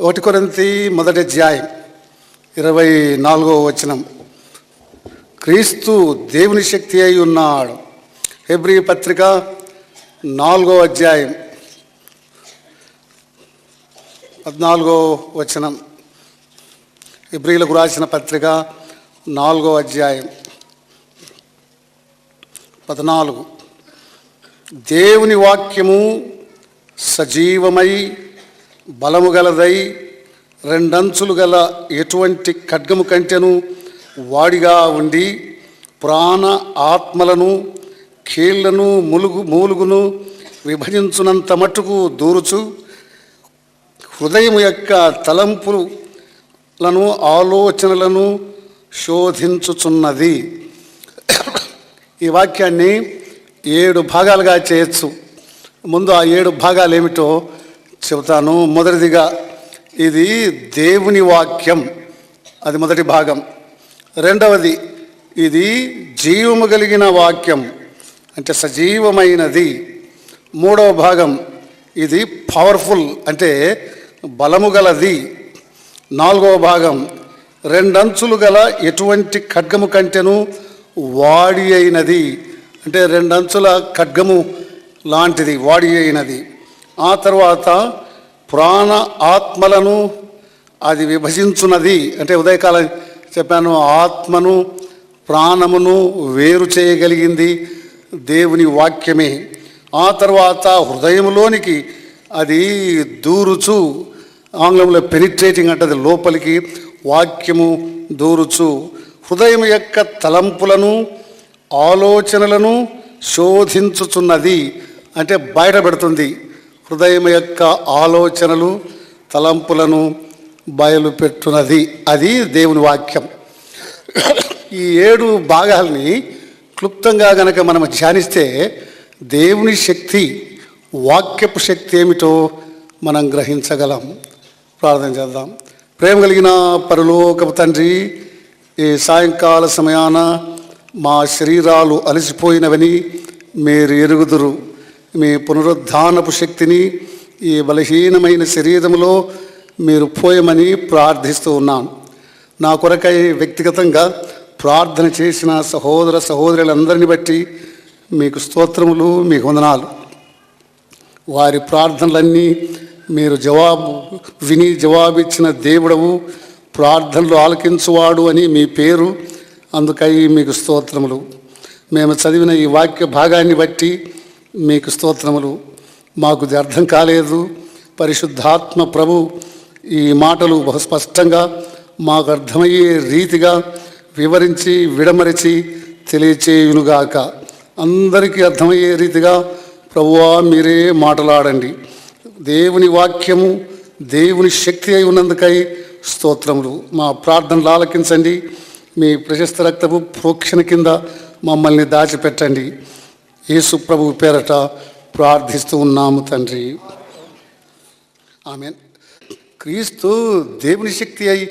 1 కొరింథీ మొదటి అధ్యాయం 24వ వచనం. క్రీస్తు దేవుని శక్తి అయి ఉన్నాడు. హెబ్రీ పత్రిక 4వ అధ్యాయం 14వ వచనం. హెబ్రీలకు రాసిన పత్రిక 4వ అధ్యాయం 14. దేవుని వాక్యము సజీవమై బలము గలదై రెండంచులు గల ఎటువంటి ఖడ్గము కంటెను వాడిగా ఉండి ప్రాణ ఆత్మలను కీళ్లను మూలుగును విభజించునంత మట్టుకు దూరుచు హృదయం యొక్క తలంపులను ఆలోచనలను శోధించుచున్నది. ఈ వాక్యాన్ని 7 భాగాలుగా చేయొచ్చు. ముందు ఆ 7 భాగాలు ఏమిటో చెబుతాను. మొదటిదిగా ఇది దేవుని వాక్యం, అది మొదటి భాగం. రెండవది ఇది జీవము కలిగిన వాక్యం, అంటే సజీవమైనది. మూడవ భాగం ఇది పవర్ఫుల్, అంటే బలము గలది. నాలుగవ భాగం రెండంచులు గల ఎటువంటి ఖడ్గము కంటెను వాడి అయినది, అంటే రెండంచుల ఖడ్గము లాంటిది, వాడి అయినది. ఆ తర్వాత ప్రాణ ఆత్మలను అది విభజించున్నది, అంటే ఉదయకాలం చెప్పాను, ఆత్మను ప్రాణమును వేరు చేయగలిగింది దేవుని వాక్యమే. ఆ తర్వాత హృదయంలోనికి అది దూరుచు, ఆంగ్లంలో పెనిట్రేటింగ్ అంటది, లోపలికి వాక్యము దూరుచు హృదయం యొక్క తలంపులను ఆలోచనలను శోధించుచున్నది, అంటే బయటపెడుతుంది. హృదయం యొక్క ఆలోచనలు తలంపులను బయలుపెట్టున్నది, అది దేవుని వాక్యం. ఈ 7 భాగాల్ని క్లుప్తంగా గనక మనం ధ్యానిస్తే దేవుని శక్తి, వాక్యపు శక్తి ఏమిటో మనం గ్రహించగలం. ప్రార్థన చేద్దాం. ప్రేమ కలిగిన పరలోకపు తండ్రి, ఈ సాయంకాల సమయాన మా శరీరాలు అలసిపోయినవని మీరు ఎరుగుదురు. మీ పునరుద్ధానపు శక్తిని ఈ బలహీనమైన శరీరంలో మీరు పోయమని ప్రార్థిస్తూ ఉన్నాను. నా కొరకై వ్యక్తిగతంగా ప్రార్థన చేసిన సహోదర సహోదరులందరిని బట్టి మీకు స్తోత్రములు, మీకు వందనాలు. వారి ప్రార్థనలన్నీ మీరు విని జవాబిచ్చిన దేవుడవు, ప్రార్థనలు ఆలకించువాడు అని మీ పేరు, అందుకై మీకు స్తోత్రములు. మేము చదివిన ఈ వాక్య భాగాన్ని బట్టి మీకు స్తోత్రములు. మాకు ఇది అర్థం కాలేదు, పరిశుద్ధాత్మ ప్రభు ఈ మాటలు బహు స్పష్టంగా మాకు అర్థమయ్యే రీతిగా వివరించి విడమరిచి తెలియచేయునుగాక. అందరికీ అర్థమయ్యే రీతిగా ప్రభువా మీరే మాట్లాడండి. దేవుని వాక్యము దేవుని శక్తి అయి ఉన్నందుకై స్తోత్రములు. మా ప్రార్థనలు ఆలకించండి. మీ ప్రశస్త రక్తపు ప్రోక్షణ కింద మమ్మల్ని దాచిపెట్టండి. యేసు ప్రభు పేరట ప్రార్థిస్తూ ఉన్నాము తండ్రి, ఆమేన్. క్రీస్తు దేవుని శక్తి అయి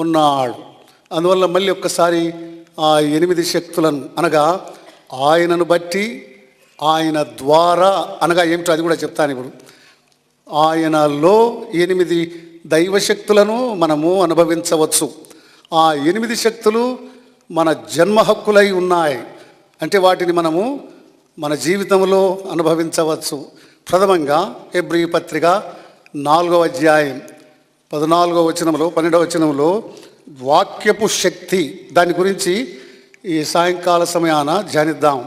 ఉన్నాడు. అందువల్ల మళ్ళీ ఒక్కసారి ఆ 8 శక్తులను అనగా ఆయనను బట్టి, ఆయన ద్వారా అనగా ఏమిటో అది కూడా చెప్తాను ఇప్పుడు. ఆయనలో 8 దైవశక్తులను మనము అనుభవించవచ్చు. ఆ 8 శక్తులు మన జన్మ హక్కులై ఉన్నాయి, అంటే వాటిని మనము మన జీవితంలో అనుభవించవచ్చు. ప్రథమంగా హెబ్రీ పత్రిక 4వ అధ్యాయం 14వ వచనంలో 12వ వచనంలో వాక్యపు శక్తి, దాని గురించి ఈ సాయంకాల సమయాన ధ్యానిద్దాం.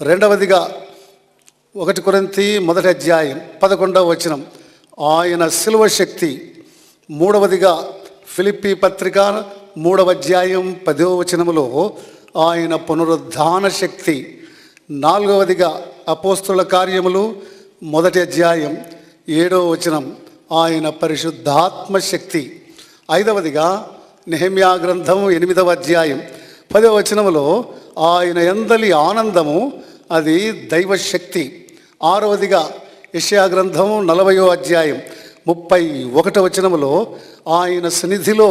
రెండవదిగా 1 కొరింథీ మొదటి అధ్యాయం 11వ వచనం, ఆయన శిలువ శక్తి. మూడవదిగా ఫిలిప్పీ పత్రిక 3వ అధ్యాయం 10వ వచనంలో ఆయన పునరుద్ధాన శక్తి. నాలుగవదిగా అపోస్తుల కార్యములు 1వ అధ్యాయం 7వ వచనం, ఆయన పరిశుద్ధాత్మ శక్తి. ఐదవదిగా నెహెమ్యా గ్రంథము 8వ అధ్యాయం 10వ వచనములో ఆయన యందలి ఆనందము, అది దైవశక్తి. ఆరవదిగా యెషయా గ్రంథము 40వ అధ్యాయం 31వ వచనములో ఆయన సన్నిధిలో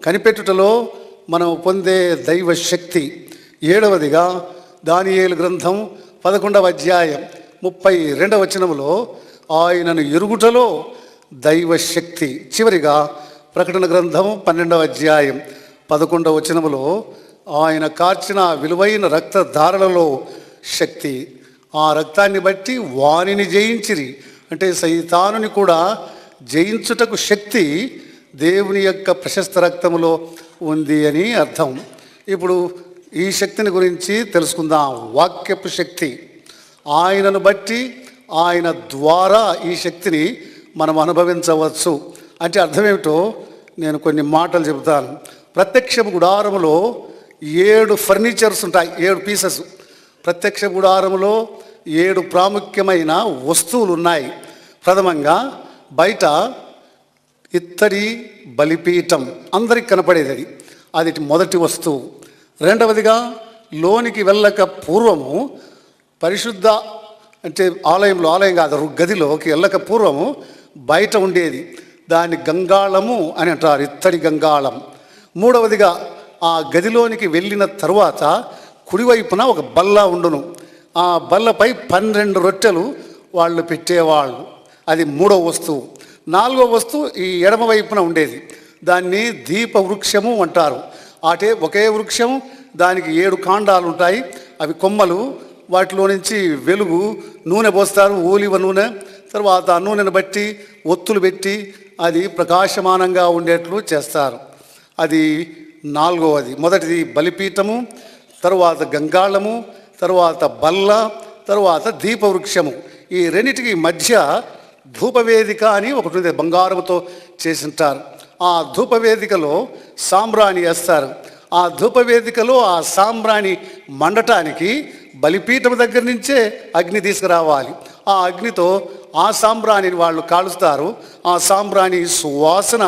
కనిపెట్టుటలో మనం పొందే దైవశక్తి. ఏడవదిగా దానియేలు గ్రంథం 11వ అధ్యాయం 32వ వచనములో ఆయనను ఎరుగుటలో దైవ శక్తి. చివరిగా ప్రకటన గ్రంథం 12వ అధ్యాయం 11వ వచనములో ఆయన కార్చిన విలువైన రక్తధారలలో శక్తి. ఆ రక్తాన్ని బట్టి వానిని జయించిరి, అంటే సైతానుని కూడా జయించుటకు శక్తి దేవుని యొక్క ప్రశస్త రక్తములో ఉంది అని అర్థం. ఇప్పుడు ఈ శక్తిని గురించి తెలుసుకుందాం. వాక్యపు శక్తి. ఆయనను బట్టి, ఆయన ద్వారా ఈ శక్తిని మనం అనుభవించవచ్చు. అంటే అర్థం ఏమిటో నేను కొన్ని మాటలు చెబుతాను. ప్రత్యక్ష గుడారములో 7 ఫర్నిచర్స్ ఉంటాయి, 7 పీసెస్. ప్రత్యక్ష గుడారములో 7 ప్రాముఖ్యమైన వస్తువులు ఉన్నాయి. ప్రథమంగా బయట ఇత్తడి బలిపీఠం, అందరికి కనపడేది అది, అది మొదటి వస్తువు. రెండవదిగా లోనికి వెళ్ళక పూర్వము పరిశుద్ధ, అంటే ఆలయం కాదు, గదిలోకి వెళ్ళక పూర్వము బయట ఉండేది, దాన్ని గంగాళము అని అంటారు, ఇత్తడి గంగాళం. మూడవదిగా ఆ గదిలోనికి వెళ్ళిన తరువాత కుడివైపున ఒక బల్ల ఉండును. ఆ బల్లపై 12 రొట్టెలు వాళ్ళు పెట్టేవాళ్ళు, అది మూడవ వస్తువు. నాలుగవ వస్తువు ఈ ఎడమ వైపున ఉండేది, దాన్ని దీప వృక్షము అంటారు. అంటే ఒకే వృక్షం, దానికి 7 కాండాలు ఉంటాయి, అవి కొమ్మలు, వాటిలో నుంచి వెలుగు, నూనె పోస్తారు, ఓలివ నూనె. తర్వాత ఆ నూనెను బట్టి ఒత్తులు పెట్టి అది ప్రకాశమానంగా ఉండేట్లు చేస్తారు. అది నాలుగవది. మొదటిది బలిపీఠము, తరువాత గంగాళము, తరువాత బల్ల, తరువాత దీపవృక్షము. ఈ రెండిటికి మధ్య ధూపవేదిక అని ఒకటి ఉంది, బంగారంతో చేసింటారు. ఆ ధూపవేదికలో సాంబ్రాణి వేస్తారు. ఆ ధూపవేదికలో ఆ సాంబ్రాణి మండటానికి బలిపీఠం దగ్గర నుంచే అగ్ని తీసుకురావాలి. ఆ అగ్నితో ఆ సాంబ్రాణిని వాళ్ళు కాలుస్తారు. ఆ సాంబ్రాణి సువాసన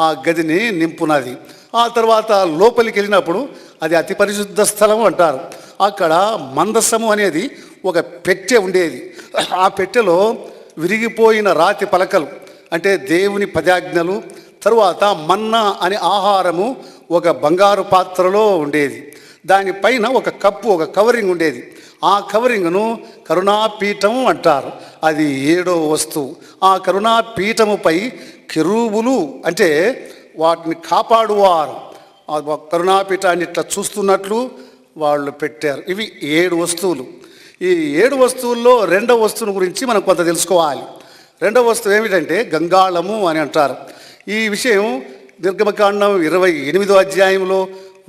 ఆ గదిని నింపునది. ఆ తర్వాత లోపలికి వెళ్ళినప్పుడు అది అతి పరిశుద్ధ స్థలం అంటారు. అక్కడ మందసము అనేది ఒక పెట్టె ఉండేది. ఆ పెట్టెలో విరిగిపోయిన రాతి పలకలు, అంటే దేవుని పదాజ్ఞలు, తరువాత మన్నా అనే ఆహారము ఒక బంగారు పాత్రలో ఉండేది. దానిపైన ఒక కప్పు, ఒక కవరింగ్ ఉండేది. ఆ కవరింగ్ను కరుణాపీఠం అంటారు, అది 7వ వస్తువు. ఆ కరుణాపీఠముపై కెరూబులు, అంటే వాటిని కాపాడువారు, కరుణాపీఠాన్ని ఇట్లా చూస్తున్నట్లు వాళ్ళు పెట్టారు. ఇవి 7 వస్తువులు. ఈ 7 వస్తువుల్లో రెండవ వస్తువుని గురించి మనం కొంత తెలుసుకోవాలి. రెండవ వస్తువు ఏమిటంటే గంగాళము అని అంటారు. ఈ విషయం నిర్గమకాండం 28వ అధ్యాయంలో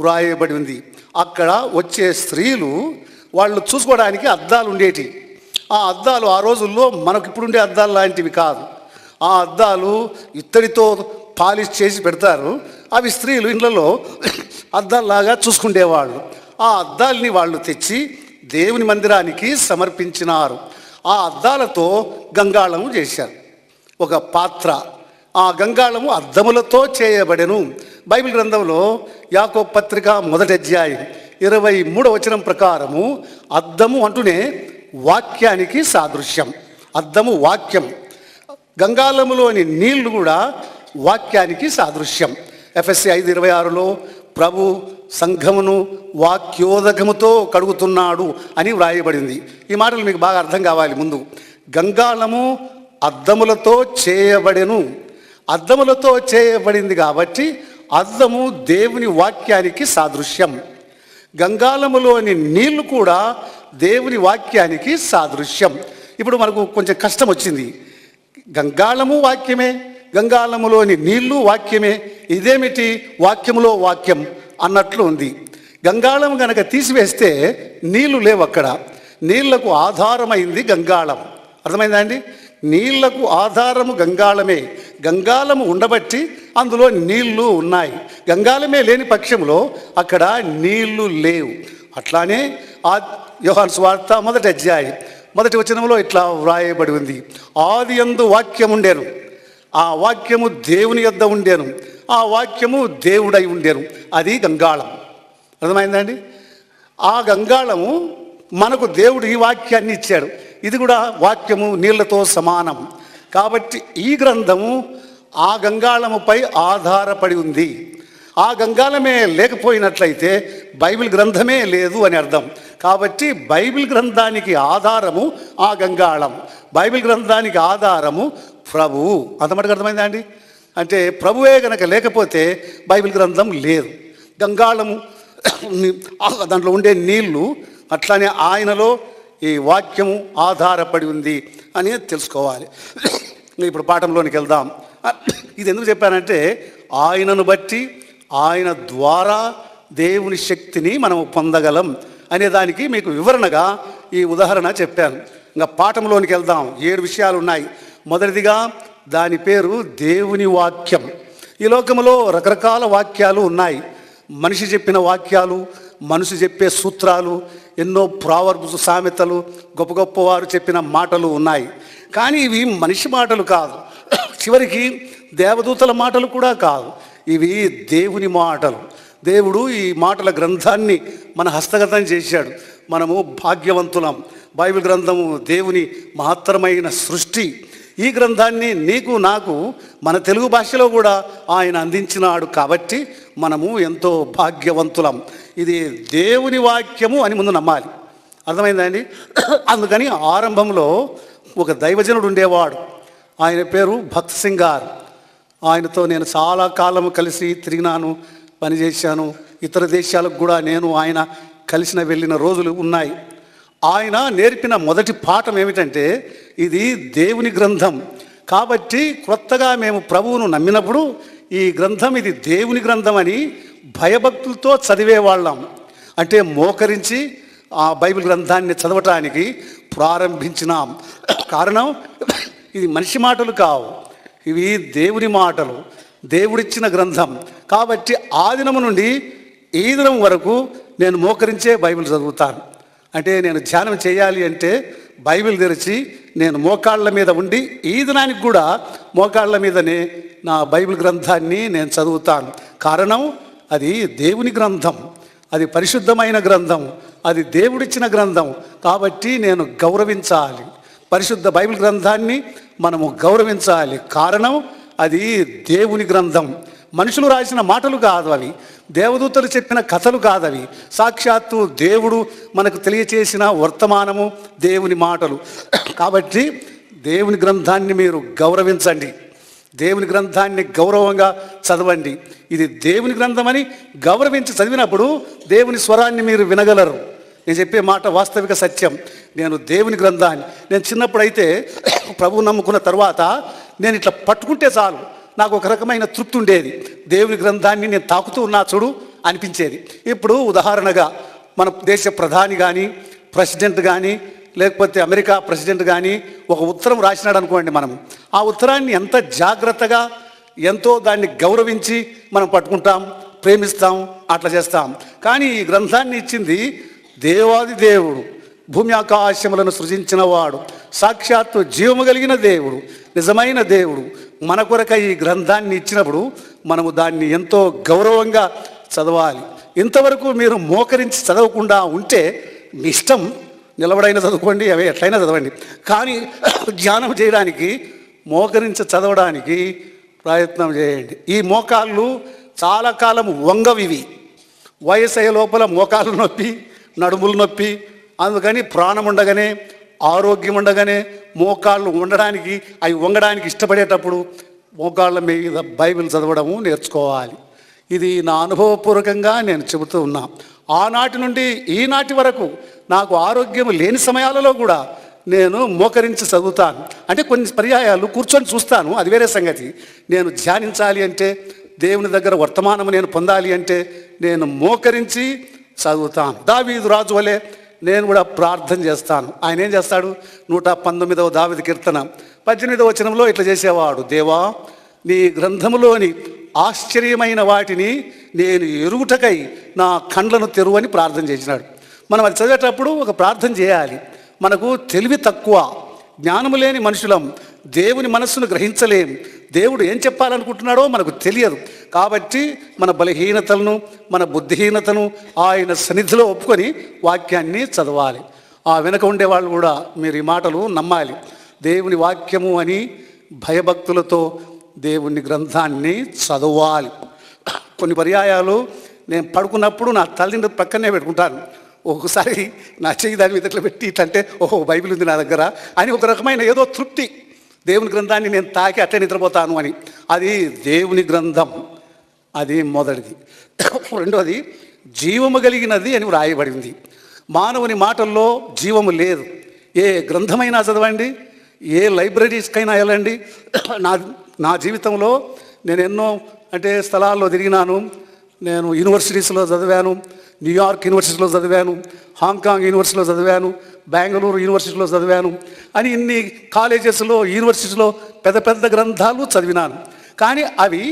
వ్రాయబడి ఉంది. అక్కడ వచ్చే స్త్రీలు వాళ్ళు చూసుకోవడానికి అద్దాలు ఉండేటి. ఆ అద్దాలు ఆ రోజుల్లో మనకు ఇప్పుడుండే అద్దాలు లాంటివి కాదు. ఆ అద్దాలు ఇత్తడితో పాలిష్ చేసి పెడతారు. అవి స్త్రీలు ఇళ్లలో అద్దాల్లాగా చూసుకునేవాళ్ళు. ఆ అద్దాలని వాళ్ళు తెచ్చి దేవుని మందిరానికి సమర్పించినారు. ఆ అద్దాలతో గంగాళము చేశారు, ఒక పాత్ర. ఆ గంగాళము అద్దములతో చేయబడెను. బైబిల్ గ్రంథంలో యాకోబు పత్రిక 1వ అధ్యాయం 23వ వచనం ప్రకారము అద్దము అంటూనే వాక్యానికి సాదృశ్యం. అద్దము వాక్యం. గంగాళములోని నీళ్లు కూడా వాక్యానికి సాదృశ్యం. ఎఫెసీ 5:26లో ప్రభు సంఘమును వాక్యోదకముతో కడుగుతున్నాడు అని వ్రాయబడింది. ఈ మాటలు మీకు బాగా అర్థం కావాలి. ముందు గంగాళము అద్దములతో చేయబడెను. అద్దములతో చేయబడింది కాబట్టి అద్దము దేవుని వాక్యానికి సాదృశ్యం. గంగాళములోని నీళ్లు కూడా దేవుని వాక్యానికి సాదృశ్యం. ఇప్పుడు మనకు కొంచెం కష్టం వచ్చింది. గంగాళము వాక్యమే, గంగాళములోని నీళ్లు వాక్యమే, ఇదేమిటి వాక్యములో వాక్యం అన్నట్లు ఉంది. గంగాళం గనక తీసివేస్తే నీళ్లు లేవు అక్కడ. నీళ్లకు ఆధారమైంది గంగాళం. అర్థమైందా అండి? నీళ్లకు ఆధారము గంగాళమే. గంగాళము ఉండబట్టి అందులో నీళ్లు ఉన్నాయి. గంగాళమే లేని పక్షంలో అక్కడ నీళ్లు లేవు. అట్లానే యోహాను సువార్త 1వ అధ్యాయం 1వ వచనంలో ఇట్లా వ్రాయబడి ఉంది, ఆదియందు వాక్యం ఉండేను, ఆ వాక్యము దేవుని యొద్ద ఉండేను, ఆ వాక్యము దేవుడై ఉండేను. అది గంగాళం. అర్థమైందండి? ఆ గంగాళము మనకు దేవుడు ఈ వాక్యాన్ని ఇచ్చాడు. ఇది కూడా వాక్యము నీళ్లతో సమానం. కాబట్టి ఈ గ్రంథము ఆ గంగాళముపై ఆధారపడి ఉంది. ఆ గంగాళమే లేకపోయినట్లయితే బైబిల్ గ్రంథమే లేదు అని అర్థం. కాబట్టి బైబిల్ గ్రంథానికి ఆధారము ఆ గంగాళం. బైబిల్ గ్రంథానికి ఆధారము ప్రభువు. అంత మటుకు అర్థమైందా అండి? అంటే ప్రభువే కనుక లేకపోతే బైబిల్ గ్రంథం లేదు. గంగాళము దాంట్లో ఉండే నీళ్లు అట్లానే ఆయనలో ఈ వాక్యము ఆధారపడి ఉంది అని తెలుసుకోవాలి. ఇప్పుడు పాఠంలోనికి వెళ్దాం. ఇది ఎందుకు చెప్పానంటే ఆయనను బట్టి ఆయన ద్వారా దేవుని శక్తిని మనం పొందగలం అనే దానికి మీకు వివరణగా ఈ ఉదాహరణ చెప్పాను. ఇంకా పాఠంలోనికి వెళ్దాం. 7 విషయాలు ఉన్నాయి. మొదటిదిగా దాని పేరు దేవుని వాక్యం. ఈ లోకంలో రకరకాల వాక్యాలు ఉన్నాయి. మనిషి చెప్పిన వాక్యాలు, మనిషి చెప్పే సూత్రాలు, ఎన్నో ప్రావర్బ్స్, సామెతలు, గొప్ప గొప్ప వారు చెప్పిన మాటలు ఉన్నాయి. కానీ ఇవి మనిషి మాటలు కాదు, చివరికి దేవదూతల మాటలు కూడా కాదు. ఇవి దేవుని మాటలు. దేవుడు ఈ మాటల గ్రంథాన్ని మన హస్తగతం చేశాడు. మనము భాగ్యవంతులం. బైబిల్ గ్రంథము దేవుని మహత్తరమైన సృష్టి. ఈ గ్రంథాన్ని నీకు నాకు మన తెలుగు భాషలో కూడా ఆయన అందించినాడు కాబట్టి మనము ఎంతో భాగ్యవంతులం. ఇది దేవుని వాక్యము అని ముందు నమ్మాలి. అర్థమైందండి? అందుకని ఆరంభంలో ఒక దైవజనుడు ఉండేవాడు. ఆయన పేరు భక్త్ సింగ్ గారు. ఆయనతో నేను చాలా కాలం కలిసి తిరిగినాను, పనిచేశాను. ఇతర దేశాలకు కూడా నేను ఆయన వెళ్ళిన రోజులు ఉన్నాయి. ఆయన నేర్పిన మొదటి పాఠం ఏమిటంటే ఇది దేవుని గ్రంథం కాబట్టి క్రొత్తగా మేము ప్రభువును నమ్మినప్పుడు ఈ గ్రంథం ఇది దేవుని గ్రంథం అని భయభక్తులతో చదివేవాళ్ళం. అంటే మోకరించి ఆ బైబిల్ గ్రంథాన్ని చదవటానికి ప్రారంభించినాం. కారణం ఇది మనిషి మాటలు కావు, ఇవి దేవుని మాటలు, దేవుడిచ్చిన గ్రంథం. కాబట్టి ఆ దినము నుండి ఈ దినం వరకు నేను మోకరించే బైబిల్ చదువుతాను. అంటే నేను ధ్యానం చేయాలి అంటే బైబిల్ తెరిచి నేను మోకాళ్ళ మీద ఉండి ఈ దినానికి కూడా మోకాళ్ళ మీదనే నా బైబిల్ గ్రంథాన్ని నేను చదువుతాను. కారణం అది దేవుని గ్రంథం, అది పరిశుద్ధమైన గ్రంథం, అది దేవుడిచ్చిన గ్రంథం. కాబట్టి నేను గౌరవించాలి, పరిశుద్ధ బైబిల్ గ్రంథాన్ని మనము గౌరవించాలి. కారణం అది దేవుని గ్రంథం. మనుషులు రాసిన మాటలు కాదు అవి, దేవదూతలు చెప్పిన కథలు కాదు అవి, సాక్షాత్తు దేవుడు మనకు తెలియచేసిన వర్తమానము, దేవుని మాటలు. కాబట్టి దేవుని గ్రంథాన్ని మీరు గౌరవించండి, దేవుని గ్రంథాన్ని గౌరవంగా చదవండి. ఇది దేవుని గ్రంథమని గౌరవించి చదివినప్పుడు దేవుని స్వరాన్ని మీరు వినగలరు. నేను చెప్పే మాట వాస్తవిక సత్యం. నేను దేవుని గ్రంథాన్ని నేను చిన్నప్పుడైతే ప్రభువు నమ్ముకున్న తర్వాత నేను ఇట్లా పట్టుకుంటే చాలు నాకు ఒక రకమైన తృప్తి ఉండేది. దేవుని గ్రంథాన్ని నేను తాకుతూ ఉన్నా చూడు అనిపించేది. ఇప్పుడు ఉదాహరణగా మన దేశ ప్రధాని కానీ, ప్రెసిడెంట్ కానీ, లేకపోతే అమెరికా ప్రెసిడెంట్ కానీ ఒక ఉత్తరం రాసినాడు అనుకోండి, మనం ఆ ఉత్తరాన్ని ఎంత జాగ్రత్తగా ఎంతో దాన్ని గౌరవించి మనం పట్టుకుంటాం, ప్రేమిస్తాం, అట్లా చేస్తాం. కానీ ఈ గ్రంథాన్ని ఇచ్చింది దేవాది దేవుడు, భూమి ఆకాశములను సృజించిన వాడు, సాక్షాత్తు జీవము కలిగిన దేవుడు, నిజమైన దేవుడు మన కొరక ఈ గ్రంథాన్ని ఇచ్చినప్పుడు మనము దాన్ని ఎంతో గౌరవంగా చదవాలి. ఇంతవరకు మీరు మోకరించి చదవకుండా ఉంటే మీ ఇష్టం, నిలబడైనా చదువుకోండి, అవి ఎట్లయినా చదవండి. కానీ ధ్యానం చేయడానికి మోకరించి చదవడానికి ప్రయత్నం చేయండి. ఈ మోకాళ్ళు చాలా కాలం వంగవివి, వయసు అయ్యే లోపల మోకాళ్ళు నొప్పి, నడుములు నొప్పి. అందుకని ప్రాణం ఉండగానే, ఆరోగ్యం ఉండగానే మోకాళ్ళు ఉండడానికి, అవి వంగడానికి ఇష్టపడేటప్పుడు మోకాళ్ళ మీద బైబిల్ చదవడము నేర్చుకోవాలి. ఇది నా అనుభవపూర్వకంగా నేను చెబుతూ ఉన్నా. ఆనాటి నుండి ఈనాటి వరకు నాకు ఆరోగ్యం లేని సమయాలలో కూడా నేను మోకరించి చదువుతాను. అంటే కొన్ని పర్యాయాలు కూర్చొని చూస్తాను, అది వేరే సంగతి. నేను ధ్యానించాలి అంటే, దేవుని దగ్గర వర్తమానము నేను పొందాలి అంటే నేను మోకరించి చదువుతాను. దావీదు రాజు వలె నేను కూడా ప్రార్థన చేస్తాను. ఆయన ఏం చేస్తాడు? 119వ దావీదు కీర్తన 18వ వచనంలో ఇట్లా చేసేవాడు, దేవా నీ గ్రంథములోని ఆశ్చర్యమైన వాటిని నేను ఎరుగుటకై నా కండ్లను తెరువని ప్రార్థన చేసినాడు. మనం అది చదివేటప్పుడు ఒక ప్రార్థన చేయాలి. మనకు తెలివి తక్కువ, జ్ఞానము లేని మనుషులం, దేవుని మనస్సును గ్రహించలేం, దేవుడు ఏం చెప్పాలనుకుంటున్నాడో మనకు తెలియదు. కాబట్టి మన బలహీనతలను, మన బుద్ధిహీనతను ఆయన సన్నిధిలో ఒప్పుకొని వాక్యాన్ని చదవాలి. ఆ వెనక ఉండేవాళ్ళు కూడా మీరు ఈ మాటలు నమ్మాలి. దేవుని వాక్యము అని భయభక్తులతో దేవుని గ్రంథాన్ని చదవాలి. కొన్ని పర్యాయాలు నేను పడుకున్నప్పుడు నా తల్లిని పక్కనే పెట్టుకుంటాను. ఒక్కొక్కసారి నా చెయ్యి దాని మీద ఇట్లా పెట్టి ఇట్లా అంటే ఓహో బైబిల్ ఉంది నా దగ్గర అని ఒక రకమైన ఏదో తృప్తి. దేవుని గ్రంథాన్ని నేను తాకి అట్లే నిద్రపోతాను అని. అది దేవుని గ్రంథం, అది మొదటిది. రెండోది జీవము కలిగినది అని వ్రాయబడింది. మానవుని మాటల్లో జీవము లేదు. ఏ గ్రంథమైనా చదవండి, ఏ లైబ్రరీస్కైనా వెళ్ళండి. నా జీవితంలో నేను ఎన్నో స్థలాల్లో తిరిగినాను. నేను యూనివర్సిటీస్లో చదివాను, న్యూయార్క్ యూనివర్సిటీలో చదివాను, హాంకాంగ్ యూనివర్సిటీలో చదివాను, బెంగళూరు యూనివర్సిటీలో చదివాను అని ఇన్ని కాలేజెస్లో యూనివర్సిటీలో పెద్ద పెద్ద గ్రంథాలు చదివినాను. కానీ అవి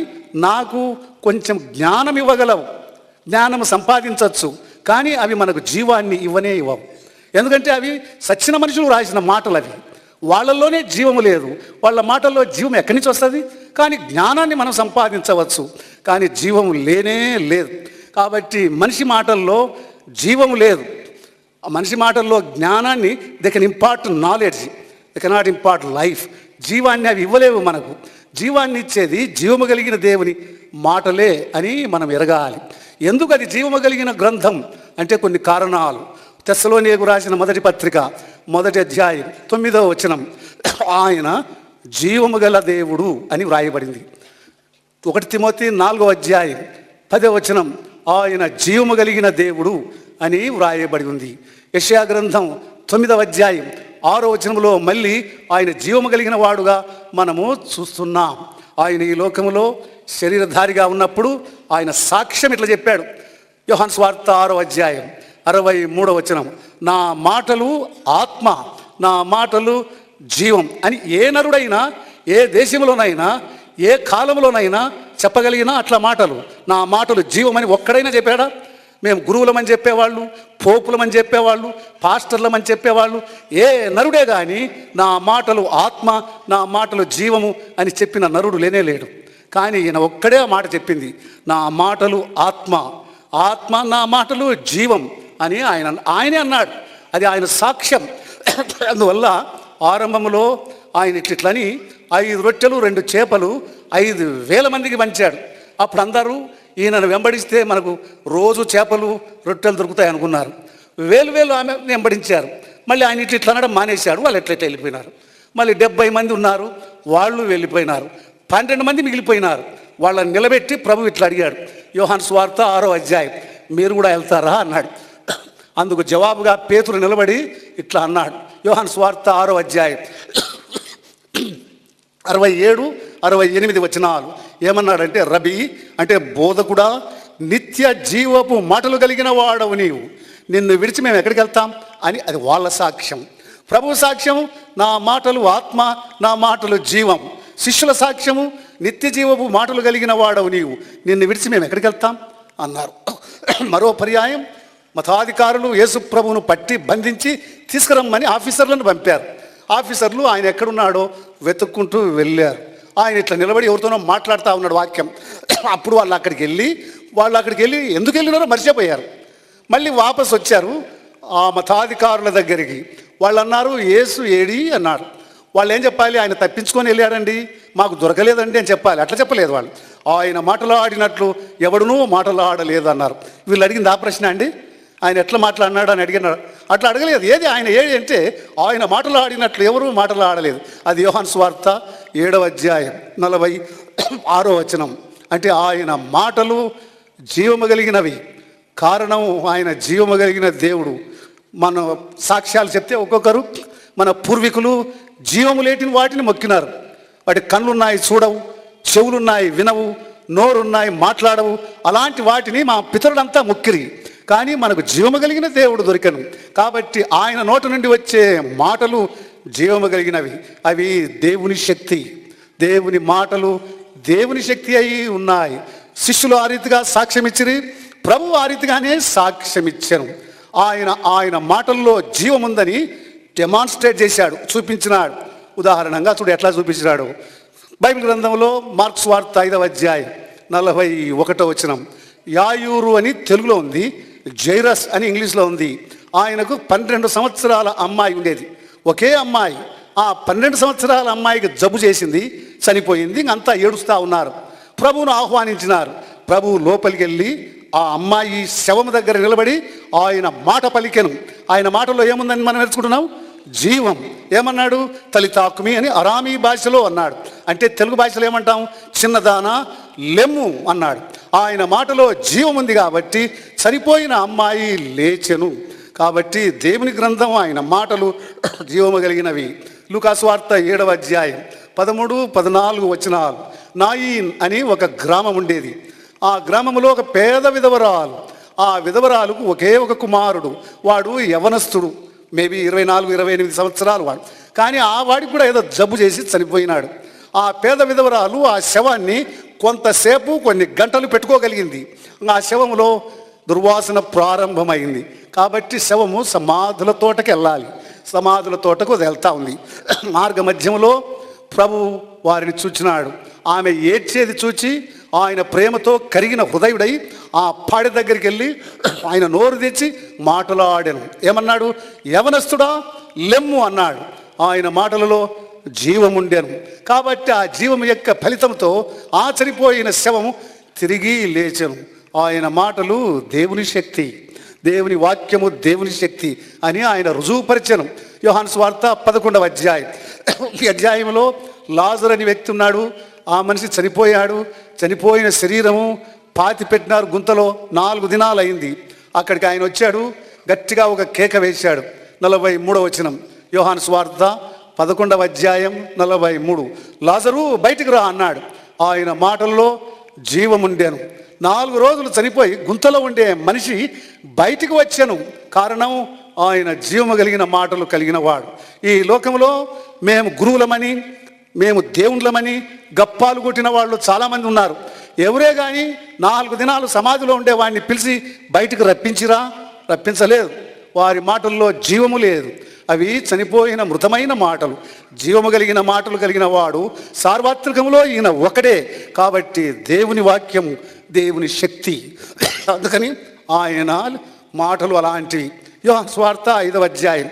నాకు కొంచెం జ్ఞానం ఇవ్వగలవు, జ్ఞానం సంపాదించవచ్చు, కానీ అవి మనకు జీవాన్ని ఇవ్వనే ఇవ్వవు. ఎందుకంటే అవి సచ్చిన మనుషులు రాసిన మాటలు. అవి వాళ్ళల్లోనే జీవము లేదు. వాళ్ళ మాటల్లో జీవం ఎక్కడి నుంచి వస్తుంది? కానీ జ్ఞానాన్ని మనం సంపాదించవచ్చు, కానీ జీవము లేనే లేదు. కాబట్టి మనిషి మాటల్లో జీవము లేదు. మనిషి మాటల్లో జ్ఞానాన్ని they can impart knowledge, they cannot impart life. జీవాన్ని అవి ఇవ్వలేవు మనకు. జీవాన్ని ఇచ్చేది జీవము కలిగిన దేవుని మాటలే అని మనం ఎరగాలి. ఎందుకు అది జీవము కలిగిన గ్రంథం అంటే కొన్ని కారణాలు. తెస్సలోనికీయులకు రాసిన మొదటి పత్రిక 1వ అధ్యాయం 9వ వచనం, ఆయన జీవము గల దేవుడు అని వ్రాయబడింది. 1 తిమోతి 4వ అధ్యాయం 10వ వచనం, ఆయన జీవము కలిగిన దేవుడు అని వ్రాయబడి ఉంది. యెషయా గ్రంథం 9వ అధ్యాయం 6వ వచనంలో మళ్ళీ ఆయన జీవము కలిగిన వాడుగా మనము చూస్తున్నాం. ఆయన ఈ లోకములో శరీరధారిగా ఉన్నప్పుడు ఆయన సాక్ష్యం ఇట్లా చెప్పాడు. యోహాను సువార్త 6వ అధ్యాయం 63వ వచనం, నా మాటలు ఆత్మ, నా మాటలు జీవం అని ఏ నరుడైనా ఏ దేశంలోనైనా ఏ కాలంలోనైనా చెప్పగలిగినా అట్లా మాటలు, నా మాటలు జీవమని ఒక్కడైనా చెప్పాడా? మేము గురువులమని చెప్పేవాళ్ళు, పోపులమని చెప్పేవాళ్ళు, పాస్టర్లమని చెప్పేవాళ్ళు ఏ నరుడే కానీ నా మాటలు ఆత్మ, నా మాటలు జీవము అని చెప్పిన నరుడు లేనే లేడు. కానీ ఈయన ఒక్కడే ఆ మాట చెప్పింది, నా మాటలు ఆత్మ, ఆత్మ నా మాటలు జీవం అని ఆయనే అన్నాడు. అది ఆయన సాక్ష్యం. అందువల్ల ఆరంభంలో ఆయన ఇట్లని 5 రొట్టెలు 2 చేపలు 5,000 మందికి పంచాడు. అప్పుడు అందరూ ఈయనను వెంబడిస్తే మనకు రోజు చేపలు రొట్టెలు దొరుకుతాయి అనుకున్నారు. వేలు ఆమె వెంబడించారు. మళ్ళీ ఆయన ఇట్లా అనడం మానేశాడు. వాళ్ళు ఎట్లయితే వెళ్ళిపోయినారు. మళ్ళీ 70 మంది ఉన్నారు, వాళ్ళు వెళ్ళిపోయినారు. 12 మంది మిగిలిపోయినారు. వాళ్ళని నిలబెట్టి ప్రభు ఇట్లా అడిగాడు. యోహాను సువార్త 6వ అధ్యాయం, మీరు కూడా వెళ్తారా అన్నాడు. అందుకు జవాబుగా పేతురు నిలబడి ఇట్లా అన్నాడు. యోహాను సువార్త 6వ అధ్యాయం 67, 68 వచనాలు ఏమన్నాడంటే, రబీ అంటే బోధకుడా, నిత్య జీవపు మాటలు కలిగిన వాడవు నీవు, నిన్ను విడిచి మేము ఎక్కడికి వెళ్తాం అని. అది వాళ్ళ సాక్ష్యం. ప్రభు సాక్ష్యం, నా మాటలు ఆత్మ, నా మాటలు జీవం. శిష్యుల సాక్ష్యము, నిత్య జీవపు మాటలు కలిగిన వాడవు నీవు, నిన్ను విడిచి మేము ఎక్కడికి వెళ్తాం అన్నారు. మరో పర్యాయం మతాధికారులు యేసు ప్రభువును పట్టి బంధించి తీసుకురమ్మని ఆఫీసర్లను పంపారు. ఆఫీసర్లు ఆయన ఎక్కడున్నాడో వెతుక్కుంటూ వెళ్ళారు. ఆయన ఇట్లా నిలబడి ఎవరితోనో మాట్లాడుతూ ఉన్నాడు వాక్యం. అప్పుడు వాళ్ళు అక్కడికి వెళ్ళి ఎందుకు వెళ్ళినారో మర్చిపోయారు. మళ్ళీ వాపసు వచ్చారు ఆ మతాధికారుల దగ్గరికి. వాళ్ళు అన్నారు, యేసు ఏడి అన్నారు. వాళ్ళు ఏం చెప్పాలి? ఆయన తప్పించుకొని వెళ్ళాడండి, మాకు దొరకలేదండి అని చెప్పాలి. అట్లా చెప్పలేదు వాళ్ళు. ఆయన మాటలాడినట్లు ఎవడునూ మాటలాడలేదు అన్నారు. వీళ్ళు అడిగింది ఆ ప్రశ్న అండి, ఆయన ఎట్లా మాట్లాడినాడు అని అడిగినాడు. అట్లా అడగలేదు. ఏది ఆయన ఏది అంటే ఆయన మాటలాడినట్లు ఎవరూ మాటలాడలేదు. అది యోహాను సువార్త 7వ అధ్యాయం 46వ వచనం. అంటే ఆయన మాటలు జీవము కలిగినవి. కారణం ఆయన జీవము కలిగిన దేవుడు. మన సాక్ష్యాలు చెప్తే ఒక్కొక్కరు మన పూర్వీకులు జీవము లేటిని వాటిని మొక్కినారు. వాటి కళ్ళున్నాయి చూడవు, చెవులున్నాయి వినవు, నోరున్నాయి మాట్లాడవు, అలాంటి వాటిని మా పితరులంతా మొక్కిరి. కానీ మనకు జీవము కలిగిన దేవుడు దొరికను. కాబట్టి ఆయన నోటి నుండి వచ్చే మాటలు జీవము కలిగినవి. అవి దేవుని శక్తి. దేవుని మాటలు దేవుని శక్తి అయి ఉన్నాయి. శిష్యులు ఆ రీతిగా సాక్ష్యం ఇచ్చిరి, ప్రభు ఆ రీతిగానే సాక్ష్యం ఇచ్చాను. ఆయన మాటల్లో జీవముందని డెమాన్స్ట్రేట్ చేశాడు, చూపించినాడు. ఉదాహరణంగా చూడు ఎట్లా చూపించినాడు. బైబిల్ గ్రంథంలో మార్క్స్ వార్త 5వ అధ్యాయం 41వ వచనం. యాయూరు అని తెలుగులో ఉంది, జైరస్ అని ఇంగ్లీష్లో ఉంది. ఆయనకు 12 సంవత్సరాల అమ్మాయి ఉండేది, ఒకే అమ్మాయి. ఆ 12 సంవత్సరాల అమ్మాయికి జబ్బు చేసింది, చనిపోయింది. ఇంకంతా ఏడుస్తూ ఉన్నారు. ప్రభువును ఆహ్వానించినారు. ప్రభువు లోపలికి వెళ్ళి ఆ అమ్మాయి శవము దగ్గర నిలబడి ఆయన మాట పలికెను. ఆయన మాటలో ఏముందని మనం నేర్చుకుంటున్నాం? జీవం. ఏమన్నాడు? తలితాకుమి అని అరామీ భాషలో అన్నాడు. అంటే తెలుగు భాషలో ఏమంటాం? చిన్నదానా లెమ్ము అన్నాడు. ఆయన మాటలో జీవం ఉంది కాబట్టి చనిపోయిన అమ్మాయి లేచెను. కాబట్టి దేవుని గ్రంథం, ఆయన మాటలు జీవము కలిగినవి. లూకా సువార్త 7వ అధ్యాయం 13, 14 వచనాలు. నాయిన్ అని ఒక గ్రామం ఉండేది. ఆ గ్రామంలో ఒక పేద విధవరాలు. ఆ విధవరాలకు ఒకే ఒక కుమారుడు. వాడు యవనస్తుడు, మేబీ 24, 28 సంవత్సరాలు వాడు. కానీ ఆ వాడికి కూడా ఏదో జబ్బు చేసి చనిపోయినాడు. ఆ పేద విధవరాలు ఆ శవాన్ని కొంతసేపు, కొన్ని గంటలు పెట్టుకోగలిగింది. ఆ శవంలో దుర్వాసన ప్రారంభమైంది. కాబట్టి శవము సమాధుల తోటకి వెళ్ళాలి. సమాధుల తోటకు వెళ్తా ఉంది. మార్గ మధ్యంలో ప్రభు వారిని చూచినాడు. ఆమె ఏడ్చేది చూచి ఆయన ప్రేమతో కరిగిన హృదయుడై ఆ పాడి దగ్గరికి వెళ్ళి ఆయన నోరు తెచ్చి మాటలాడాను. ఏమన్నాడు? యవనస్తుడా లెమ్ము అన్నాడు. ఆయన మాటలలో జీవం ఉండెను. కాబట్టి ఆ జీవం యొక్క ఫలితంతో ఆ చనిపోయిన శవము తిరిగి లేచెను. ఆయన మాటలు దేవుని శక్తి, దేవుని వాక్యము దేవుని శక్తి అని ఆయన రుజువుపరిచెను. యోహాను సువార్త 11వ అధ్యాయం. ఈ అధ్యాయంలో లాజరు అనే వ్యక్తి ఉన్నాడు. ఆ మనిషి చనిపోయాడు. చనిపోయిన శరీరము పాతి పెట్టినారు గుంతలో. 4 దినాలు అయింది. అక్కడికి ఆయన వచ్చాడు. గట్టిగా ఒక కేక వేశాడు. 43వ వచనం, యోహాను సువార్త 11వ అధ్యాయం 43. లాజరు బయటికి రా అన్నాడు. ఆయన మాటల్లో జీవం ఉండేను. 4 రోజులు చనిపోయి గుంతలో ఉండే మనిషి బయటికి వచ్చాను. కారణం ఆయన జీవము కలిగిన మాటలు కలిగిన వాడు. ఈ లోకంలో మేము గురువులమని, మేము దేవుళ్ళమని గప్పాలు కొట్టిన వాళ్ళు చాలామంది ఉన్నారు. ఎవరే కానీ 4 దినాలు సమాధిలో ఉండే వాడిని పిలిచి బయటికి రప్పించలేదు. వారి మాటల్లో జీవము లేదు. అవి చనిపోయిన మృతమైన మాటలు. జీవము కలిగిన మాటలు కలిగిన వాడు సార్వత్రికంలో ఈయన ఒకడే. కాబట్టి దేవుని వాక్యం దేవుని శక్తి. అందుకని ఆయన మాటలు అలాంటివి. యోహాను సువార్త 5వ అధ్యాయం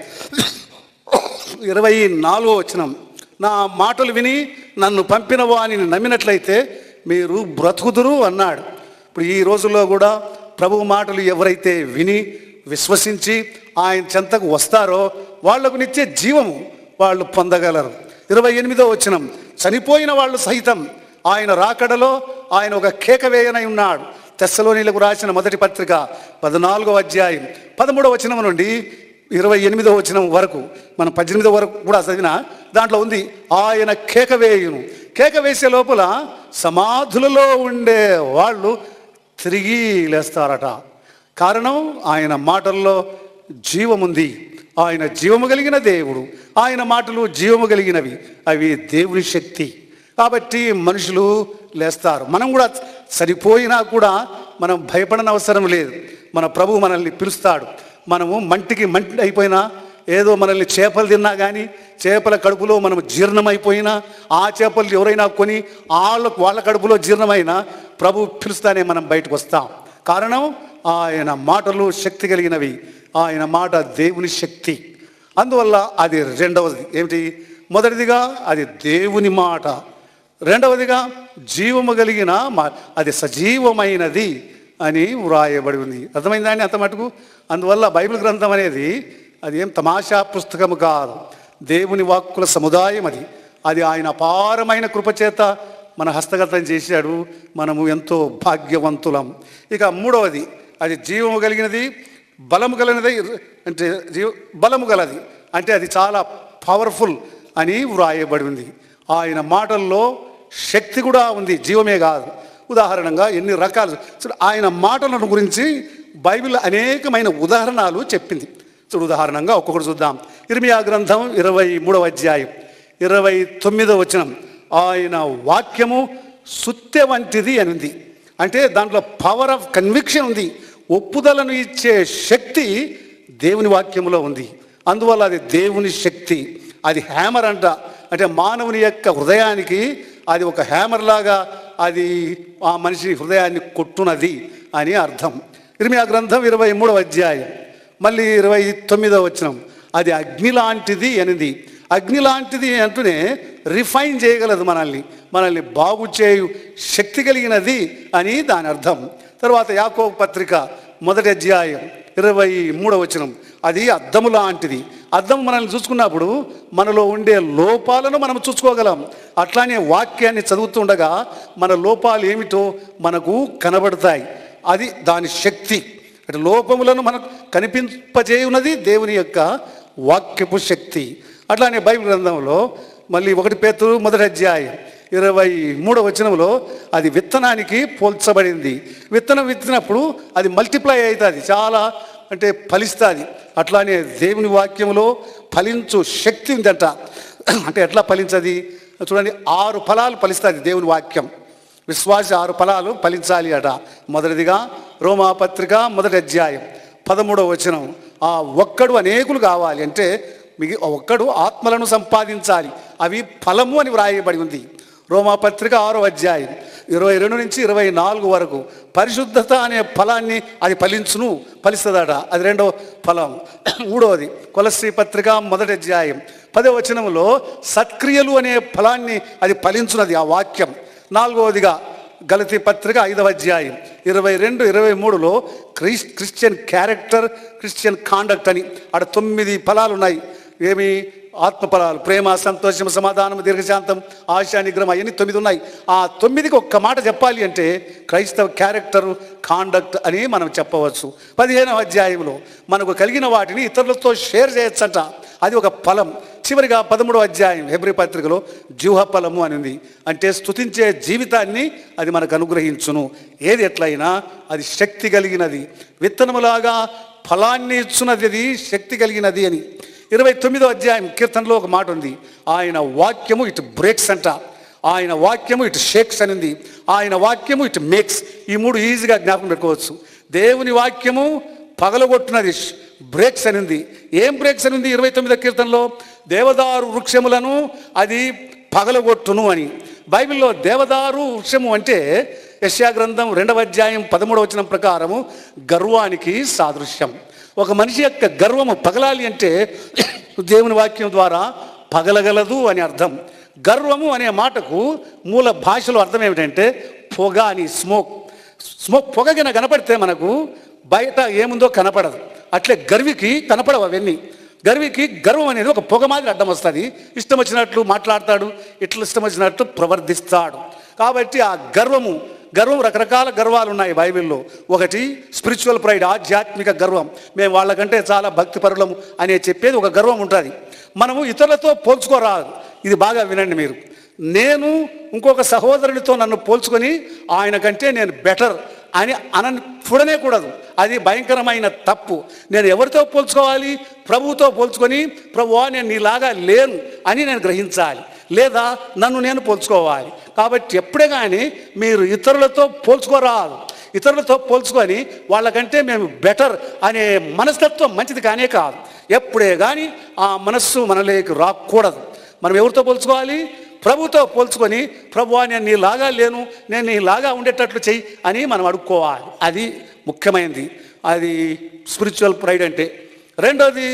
24వ వచనం, నా మాటలు విని నన్ను పంపిన వానిని నమ్మినట్లయితే మీరు బ్రతుకుదురు అన్నాడు. ఇప్పుడు ఈ రోజుల్లో కూడా ప్రభువు మాటలు ఎవరైతే విని విశ్వసించి ఆయన చెంతకు వస్తారో వాళ్లకు నిత్య జీవము వాళ్ళు పొందగలరు. 28వ వచనం, చనిపోయిన వాళ్ళు సహితం ఆయన రాకడలో ఆయన ఒక కేక వేయనై ఉన్నాడు. తెస్సలోనీలకు రాసిన మొదటి పత్రిక 14వ అధ్యాయం 13వ వచనం నుండి 28వ వచనం వరకు, మనం 18వ వరకు కూడా చదివిన దాంట్లో ఉంది, ఆయన కేక వేయును. కేక వేసే లోపల సమాధులలో ఉండే వాళ్ళు తిరిగి లేస్తారట. కారణం ఆయన మాటల్లో జీవముంది. ఆయన జీవము కలిగిన దేవుడు. ఆయన మాటలు జీవము కలిగినవి. అవి దేవుని శక్తి. కాబట్టి మనుషులు లేస్తారు. మనం కూడా సరిపోయినా కూడా మనం భయపడని అవసరం లేదు. మన ప్రభువు మనల్ని పిలుస్తాడు. మనము మంటికి మంటి అయిపోయినా, ఏదో మనల్ని చేపలు తిన్నా కానీ, చేపల కడుపులో మనం జీర్ణమైపోయినా, ఆ చేపలు ఎవరైనా కొని వాళ్ళ కడుపులో జీర్ణమైనా ప్రభు పిలుస్తానే మనం బయటకు వస్తాం. కారణం ఆయన మాటలు శక్తి కలిగినవి. ఆయన మాట దేవుని శక్తి. అందువల్ల అది రెండవది ఏమిటి? మొదటిదిగా అది దేవుని మాట. రెండవదిగా జీవము కలిగిన అది సజీవమైనది అని వ్రాయబడి ఉంది. అర్థమైందా అండి? అంత మటుకు. అందువల్ల బైబిల్ గ్రంథం అనేది అది ఏం తమాషా పుస్తకము కాదు. దేవుని వాక్కుల సముదాయం అది. అది ఆయన అపారమైన కృపచేత మన హస్తగతం చేశాడు. మనము ఎంతో భాగ్యవంతులం. ఇక మూడవది, అది జీవము కలిగినది, బలము కలిగినది. అంటే బలము గలది అంటే అది చాలా పవర్ఫుల్ అని వ్రాయబడి ఉంది. ఆయన మాటల్లో శక్తి కూడా ఉంది, జీవమే కాదు. ఉదాహరణగా ఎన్ని రకాలు ఆయన మాటలను గురించి బైబిల్ అనేకమైన ఉదాహరణలు చెప్పింది. చూడు, ఉదాహరణగా ఒక్కొక్కటి చూద్దాం. ఇర్మియా గ్రంథం 23వ అధ్యాయం 29వ వచనం, ఆయన వాక్యము సుత్తె వంటిది అని ఉంది. అంటే దాంట్లో పవర్ ఆఫ్ కన్విక్షన్ ఉంది. ఒప్పుదలను ఇచ్చే శక్తి దేవుని వాక్యములో ఉంది. అందువల్ల అది దేవుని శక్తి. అది హ్యామర్ అంట. అంటే మానవుని యొక్క హృదయానికి అది ఒక హ్యామర్ లాగా అది ఆ మనిషి హృదయాన్ని కొట్టునది అని అర్థం. ఇర్మియా గ్రంథం 23వ అధ్యాయం మళ్ళీ 29వ వచనం, అది అగ్ని లాంటిది అనింది. అగ్ని లాంటిది అంటూనే రిఫైన్ చేయగలదు, మనల్ని బాగు చేయు శక్తి కలిగినది అని దాని అర్థం. తర్వాత యాకోబు పత్రిక 1వ అధ్యాయం 23వ వచనం, అది అద్దము లాంటిది. అద్దం మనల్ని చూసుకున్నప్పుడు మనలో ఉండే లోపాలను మనం చూసుకోగలం. అట్లానే వాక్యాన్ని చదువుతుండగా మన లోపాలు ఏమిటో మనకు కనబడతాయి. అది దాని శక్తి. అంటే లోపములను మనకు కనిపింపజేయున్నది దేవుని యొక్క వాక్యపు శక్తి. అట్లానే బైబిల్ గ్రంథంలో మళ్ళీ 1 పేతురు 1వ అధ్యాయం 23వ వచనంలో అది విత్తనానికి పోల్చబడింది. విత్తనం విత్తినప్పుడు అది మల్టిప్లై అవుతుంది, చాలా అంటే ఫలిస్తుంది. అట్లానే దేవుని వాక్యంలో ఫలించు శక్తి ఉందంట. అంటే ఎట్లా ఫలించది చూడండి, 6 ఫలాలు ఫలిస్తుంది దేవుని వాక్యం. విశ్వాస 6 ఫలాలు ఫలించాలి అట. మొదటిదిగా రోమాపత్రిక 1వ అధ్యాయం 13వ వచనం, ఆ ఒక్కడు అనేకులు కావాలి అంటే ఒక్కడు ఆత్మలను సంపాదించాలి, అవి ఫలము అని వ్రాయబడి ఉంది. రోమాపత్రిక 6వ అధ్యాయం 22 నుంచి 24 వరకు పరిశుద్ధత అనే ఫలాన్ని అది ఫలిస్తుందట. అది 2వ ఫలం. 3వది కొలస్సీ పత్రిక 1వ అధ్యాయం 10వ వచనంలో సత్క్రియలు అనే ఫలాన్ని అది ఫలించున్నది ఆ వాక్యం. 4వదిగా గలతీ పత్రిక 5వ అధ్యాయం 22, 23లో క్రిస్టియన్ క్యారెక్టర్, క్రిస్టియన్ కాండక్ట్ అని అక్కడ 9 ఫలాలు ఉన్నాయి. ఏమి? ఆత్మఫలాలు, ప్రేమ, సంతోషం, సమాధానం, దీర్ఘశాంతం, ఆశ, నిగ్రహం, అవన్నీ 9 ఉన్నాయి. ఆ 9కి ఒక్క మాట చెప్పాలి అంటే క్రైస్తవ క్యారెక్టర్, కాండక్ట్ అని మనం చెప్పవచ్చు. 15వ అధ్యాయంలో మనకు కలిగిన వాటిని ఇతరులతో షేర్ చేయొచ్చంట, అది ఒక ఫలం. చివరిగా 13వ అధ్యాయం హెబ్రీ పత్రికలో జీవ ఫలము అని ఉంది. అంటే స్తుతించే జీవితాన్ని అది మనకు అనుగ్రహించును. ఏది ఎట్లయినా అది శక్తి కలిగినది, విత్తనములాగా ఫలాన్ని ఇచ్చున్నది, అది శక్తి కలిగినది అని. 29వ అధ్యాయం కీర్తనలో ఒక మాట ఉంది, ఆయన వాక్యము ఇట్ బ్రేక్స్ అంట, ఆయన వాక్యము ఇట్ షేక్స్ అనింది, ఆయన వాక్యము ఇట్ మేక్స్. ఈ 3 ఈజీగా జ్ఞాపకం పెట్టుకోవచ్చు. దేవుని వాక్యము పగలగొట్టున్నది, బ్రేక్స్ అనింది. ఏం బ్రేక్స్ అనింది? 29వ కీర్తనలో దేవదారు వృక్షములను అది పగలగొట్టును అని. బైబిల్లో దేవదారు వృక్షము అంటే యెషయా గ్రంథం 2వ అధ్యాయం 13వ వచనం ప్రకారము గర్వానికి సాదృశ్యం. ఒక మనిషి యొక్క గర్వము పగలాలి అంటే దేవుని వాక్యం ద్వారా పగలగలదు అని అర్థం. గర్వము అనే మాటకు మూల భాషలో అర్థం ఏమిటంటే పొగ అని. స్మోక్ పొగగిన కనపడితే మనకు బయట ఏముందో కనపడదు. అట్లే గర్వికి కనపడవు అవన్నీ. గర్వికి గర్వం అనేది ఒక పొగ మాదిరి అడ్డం వస్తుంది. ఇష్టం వచ్చినట్లు మాట్లాడతాడు, ఇట్లా ఇష్టం వచ్చినట్లు ప్రవర్తిస్తాడు. కాబట్టి ఆ గర్వం రకరకాల గర్వాలు ఉన్నాయి బైబిల్లో. ఒకటి స్పిరిచువల్ ప్రైడ్, ఆధ్యాత్మిక గర్వం. మేము వాళ్ళకంటే చాలా భక్తిపరులము అనే చెప్పేది ఒక గర్వం ఉంటుంది. మనము ఇతరులతో పోల్చుకోరాదు. ఇది బాగా వినండి మీరు. నేను ఇంకొక సహోదరునితో నన్ను పోల్చుకొని ఆయన కంటే నేను బెటర్ అని చూడనే కూడదు. అది భయంకరమైన తప్పు. నేను ఎవరితో పోల్చుకోవాలి? ప్రభువుతో పోల్చుకొని ప్రభువా నేను నీలాగా లేను అని నేను గ్రహించాలి, లేదా నన్ను నేను పోల్చుకోవాలి. కాబట్టి ఎప్పుడే కానీ మీరు ఇతరులతో పోల్చుకోరాదు. ఇతరులతో పోల్చుకొని వాళ్ళకంటే మేము బెటర్ అనే మనస్తత్వం మంచిది కానే కాదు. ఎప్పుడే కానీ ఆ మనస్సు మనలోకి రాకూడదు. మనం ఎవరితో పోల్చుకోవాలి? ప్రభుతో పోల్చుకొని ప్రభువా నేను నీలాగా లేను, నేను నీలాగా ఉండేటట్లు చెయ్యి అని మనం అడుక్కోవాలి. అది ముఖ్యమైనది. అది స్పిరిచువల్ ప్రైడ్ అంటే. రెండోది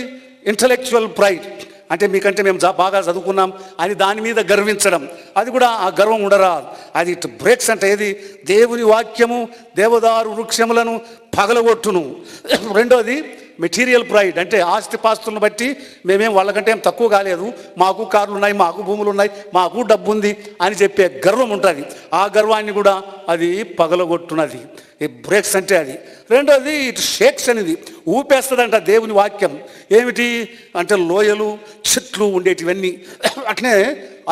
ఇంటలెక్చువల్ ప్రైడ్ అంటే మీకంటే మేము బాగా చదువుకున్నాం అని దాని మీద గర్వించడం. అది కూడా ఆ గర్వం ఉండరాదు. అది ఇట్ బ్రేక్స్ అంటే ఏది? దేవుని వాక్యము దేవదారు వృక్షములను పగలగొట్టును. రెండోది మెటీరియల్ ప్రైడ్ అంటే ఆస్తిపాస్తులను బట్టి మేమేం వాళ్ళకంటే ఏం తక్కువ కాలేదు, మాకు కార్లు ఉన్నాయి, మాకు భూములు ఉన్నాయి, మాకు డబ్బు ఉంది అని చెప్పే గర్వం ఉంటుంది. ఆ గర్వాన్ని కూడా అది పగలగొట్టున్నది. ఈ బ్రేక్స్ అంటే అది. రెండోది ఇటు షేక్స్ అనేది ఊపేస్తుందంట దేవుని వాక్యం. ఏమిటి అంటే లోయలు, చెట్లు ఉండేటివన్నీ. అట్నే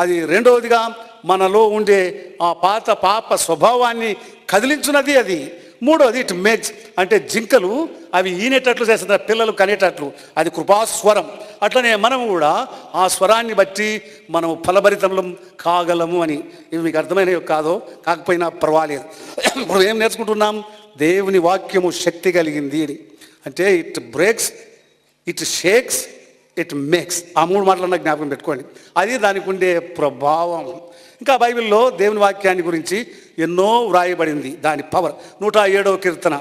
అది రెండవదిగా మనలో ఉండే ఆ పాప స్వభావాన్ని కదిలించున్నది అది. మూడోది ఇట్ మేక్స్ అంటే జింకలు అవి ఈనేటట్లు చేస్తున్నారు, పిల్లలు కనేటట్లు. అది కృపాస్వరం. అట్లనే మనము కూడా ఆ స్వరాన్ని బట్టి మనం ఫలభరితంలో కాగలము అని. ఇవి మీకు అర్థమైనవి కాదో కాకపోయినా పర్వాలేదు. ఇప్పుడు ఏం నేర్చుకుంటున్నాం? దేవుని వాక్యము శక్తి కలిగింది అని. అంటే it breaks, it shakes, it makes. ఆ 3 మాటలన్నా జ్ఞాపకం పెట్టుకోండి. అది దానికి ఉండే ప్రభావం. ఇంకా బైబిల్లో దేవుని వాక్యాన్ని గురించి ఎన్నో వ్రాయబడింది, దాని పవర్. 107వ కీర్తన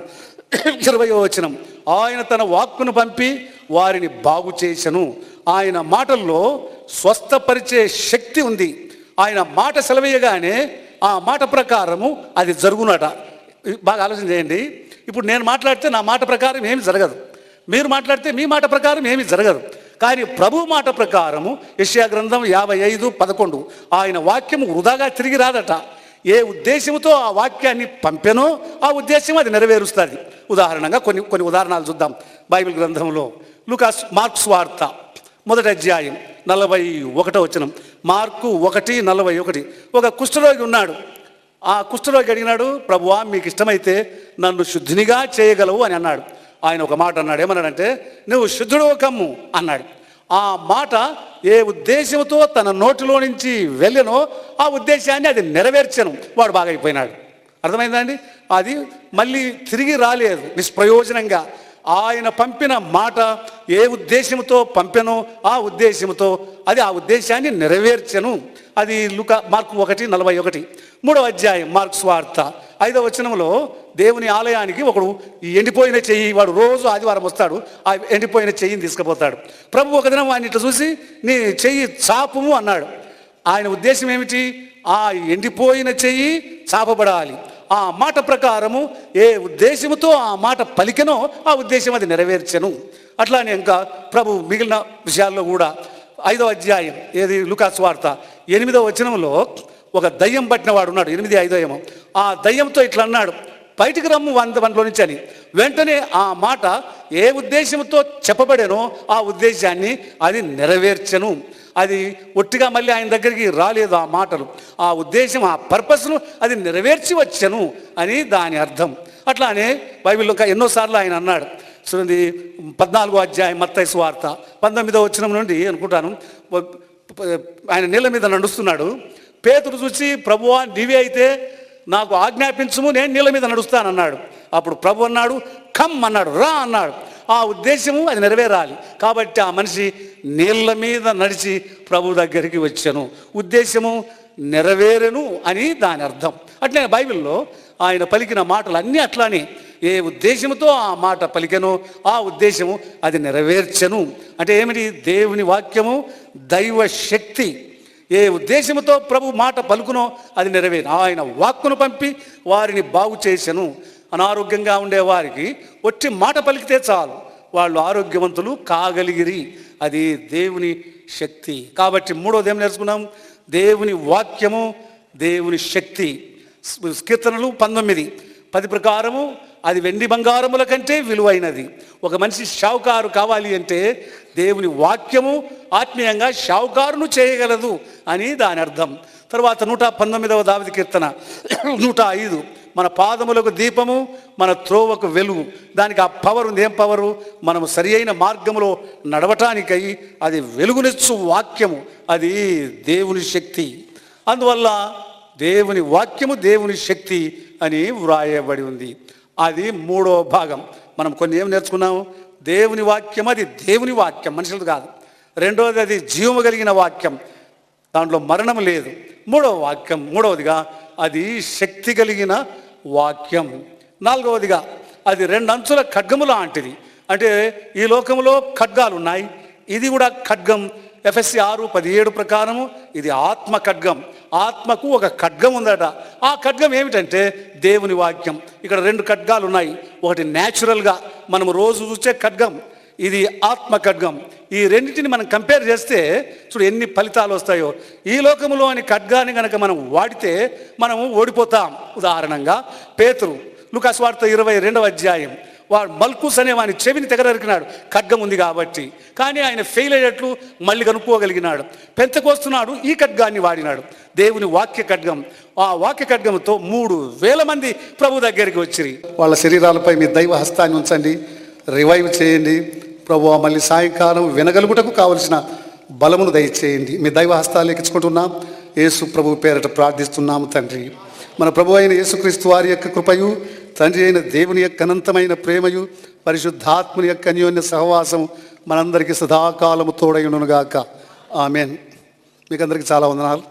20వ వచనం, ఆయన తన వాక్కును పంపి వారిని బాగు చేసెను, ఆయన మాటల్లో స్వస్థపరిచే శక్తి ఉంది. ఆయన మాట సెలవేయగానే ఆ మాట ప్రకారము అది జరుగునట. బాగా ఆలోచన చేయండి. ఇప్పుడు నేను మాట్లాడితే నా మాట ప్రకారం ఏమి జరగదు, మీరు మాట్లాడితే మీ మాట ప్రకారం ఏమి జరగదు. కానీ ప్రభు మాట ప్రకారము యెషయా గ్రంథం 55:11 ఆయన వాక్యము వృధాగా తిరిగి రాదట. ఏ ఉద్దేశంతో ఆ వాక్యాన్ని పంపెనో ఆ ఉద్దేశం అది నెరవేరుస్తుంది. ఉదాహరణగా కొన్ని ఉదాహరణలు చూద్దాం బైబిల్ గ్రంథంలో. మార్క్స్ వార్త 1వ అధ్యాయం 41వ వచనం. మార్కు 1:41. ఒక కుష్ఠరోగి ఉన్నాడు. ఆ కుష్ఠరోగి అడిగినాడు, ప్రభువా మీకు ఇష్టమైతే నన్ను శుద్ధినిగా చేయగలవు అని అన్నాడు. ఆయన ఒక మాట అన్నాడు. ఏమన్నాడంటే, నువ్వు శుద్ధుడు కమ్ము అన్నాడు. ఆ మాట ఏ ఉద్దేశంతో తన నోటిలో నుంచి వెళ్ళనో ఆ ఉద్దేశాన్ని అది నెరవేర్చను. వాడు బాగా అయిపోయినాడు. అర్థమైందండి? అది మళ్ళీ తిరిగి రాలేదు నిష్ప్రయోజనంగా. ఆయన పంపిన మాట ఏ ఉద్దేశంతో పంపెనో ఆ ఉద్దేశంతో అది ఆ ఉద్దేశాన్ని నెరవేర్చను. అది మార్కు 1:41. 3వ అధ్యాయం మార్క్స్ వార్త 5వ వచనంలో దేవుని ఆలయానికి ఒకడు ఈ ఎండిపోయిన చెయ్యి, వాడు రోజు ఆదివారం వస్తాడు, ఆ ఎండిపోయిన చెయ్యిని తీసుకుపోతాడు. ప్రభు ఒక దినం ఆయన ఇట్లా చూసి నీ చెయ్యి చాపుము అన్నాడు. ఆయన ఉద్దేశం ఏమిటి? ఆ ఎండిపోయిన చెయ్యి చాపబడాలి. ఆ మాట ప్రకారము ఏ ఉద్దేశముతో ఆ మాట పలికెనో ఆ ఉద్దేశం అది నెరవేర్చను. అట్లానే ఇంకా ప్రభు మిగిలిన విషయాల్లో కూడా 5వ అధ్యాయం ఏది లూకాసు వార్త 8వ వచనంలో ఒక దయ్యం పట్టిన వాడు ఉన్నాడు. 8:5 ఆ దయ్యంతో ఇట్లా అన్నాడు, బయటికి రమ్ము వంటలో నుంచి అని. వెంటనే ఆ మాట ఏ ఉద్దేశంతో చెప్పబడేనో ఆ ఉద్దేశాన్ని అది నెరవేర్చను. అది ఒట్టిగా మళ్ళీ ఆయన దగ్గరికి రాలేదు. ఆ మాటలు ఆ ఉద్దేశం ఆ పర్పస్ను అది నెరవేర్చి వచ్చను అని దాని అర్థం. అట్లానే బైబిల్లో ఎన్నోసార్లు ఆయన అన్నాడు. చూడండి 14వ అధ్యాయం మత్తయి సువార్త 19వ వచనం నుండి అనుకుంటాను. ఆయన నీళ్ళ మీద నడుస్తున్నాడు. పేతురు చూసి, ప్రభువా నీవే అయితే నాకు ఆజ్ఞాపించుము, నేను నీళ్ళ మీద నడుస్తానన్నాడు. అప్పుడు ప్రభు అన్నాడు, కమ్ అన్నాడు, రా అన్నాడు. ఆ ఉద్దేశము అది నెరవేరాలి కాబట్టి ఆ మనిషి నీళ్ళ మీద నడిచి ప్రభు దగ్గరికి వచ్చాను. ఉద్దేశము నెరవేరెను అని దాని అర్థం. అట్లనే బైబిల్లో ఆయన పలికిన మాటలు అన్నీ అట్లానే. ఏ ఉద్దేశంతో ఆ మాట పలికెనో ఆ ఉద్దేశము అది నెరవేర్చను. అంటే ఏమిటి? దేవుని వాక్యము దైవ శక్తి. ఏ ఉద్దేశంతో ప్రభు మాట పలుకునో అది నెరవేరు. ఆయన వాక్కును పంపి వారిని బాగు చేసెను. అనారోగ్యంగా ఉండేవారికి ఒట్టి మాట పలికితే చాలు, వాళ్ళు ఆరోగ్యవంతులు కాగలిగిరి. అది దేవుని శక్తి. కాబట్టి 3వది ఏం నేర్చుకున్నాం? దేవుని వాక్యము దేవుని శక్తి. కీర్తనలు 19:10 ప్రకారము అది వెండి బంగారముల కంటే విలువైనది. ఒక మనిషి షావుకారు కావాలి అంటే దేవుని వాక్యము ఆత్మీయంగా షావుకారును చేయగలదు అని దాని అర్థం. తర్వాత 119వ దావీదు కీర్తన 105 మన పాదములకు దీపము, మన త్రోవకు వెలుగు. దానికి ఆ పవర్ ఉంది. ఏం పవరు? మనము సరి అయిన మార్గములో నడవటానికై అది వెలుగునిచ్చు వాక్యము. అది దేవుని శక్తి. అందువల్ల దేవుని వాక్యము దేవుని శక్తి అని వ్రాయబడి ఉంది. అది 3వ భాగం. మనం కొన్ని ఏం నేర్చుకున్నాము? దేవుని వాక్యం అది దేవుని వాక్యం, మనుషులది కాదు. 2వది అది జీవము కలిగిన వాక్యం, దాంట్లో మరణం లేదు. 3వదిగా అది శక్తి కలిగిన వాక్యం. 4వదిగా అది 2 అంచుల ఖడ్గము లాంటిది. అంటే ఈ లోకంలో ఖడ్గాలు ఉన్నాయి, ఇది కూడా ఖడ్గం. ఎఫెసీ 6:17 ప్రకారము ఇది ఆత్మ ఖడ్గం. ఆత్మకు ఒక ఖడ్గం ఉందట. ఆ ఖడ్గం ఏమిటంటే దేవుని వాక్యం. ఇక్కడ 2 ఖడ్గాలు ఉన్నాయి. ఒకటి న్యాచురల్గా మనము రోజు చూసే ఖడ్గం, ఇది ఆత్మ ఖడ్గం. ఈ రెండింటిని మనం కంపేర్ చేస్తే చూడు ఎన్ని ఫలితాలు వస్తాయో. ఈ లోకంలోని ఖడ్గాన్ని కనుక మనం వాడితే మనము ఓడిపోతాం. ఉదాహరణంగా పేతురు లూకాసు వార్త 22వ అధ్యాయం వాడు మల్కుస్ అనే వాని చెవిని తెగనరికినాడు, ఖడ్గం ఉంది కాబట్టి. కానీ ఆయన ఫెయిల్ అయ్యేట్లు మళ్ళీ కనుక్కోగలిగినాడు. పెంతకోస్తున్నాడు, ఈ ఖడ్గాన్ని వాడినాడు, దేవుని వాక్య ఖడ్గం. ఆ వాక్య ఖడ్గంతో 3,000 మంది ప్రభు దగ్గరికి వచ్చిరి. వాళ్ళ శరీరాలపై మీ దైవ హస్తాన్ని ఉంచండి, రివైవ్ చేయండి. ప్రభు మళ్ళీ సాయంకాలం వినగలుగుటకు కావలసిన బలమును దయచేయండి. మీ దైవ హస్తాలు ఎక్కించుకుంటున్నాం. యేసు ప్రభు పేరట ప్రార్థిస్తున్నాము తండ్రి. మన ప్రభు అయిన యేసుక్రీస్తు వారి యొక్క కృపయు, తండ్రి అయిన దేవుని యొక్క అనంతమైన ప్రేమయు, పరిశుద్ధాత్మని యొక్క అన్యోన్య సహవాసం మనందరికీ సదాకాలము తోడైనగాక. ఆమెన్. మీకు అందరికీ చాలా వందనాలు.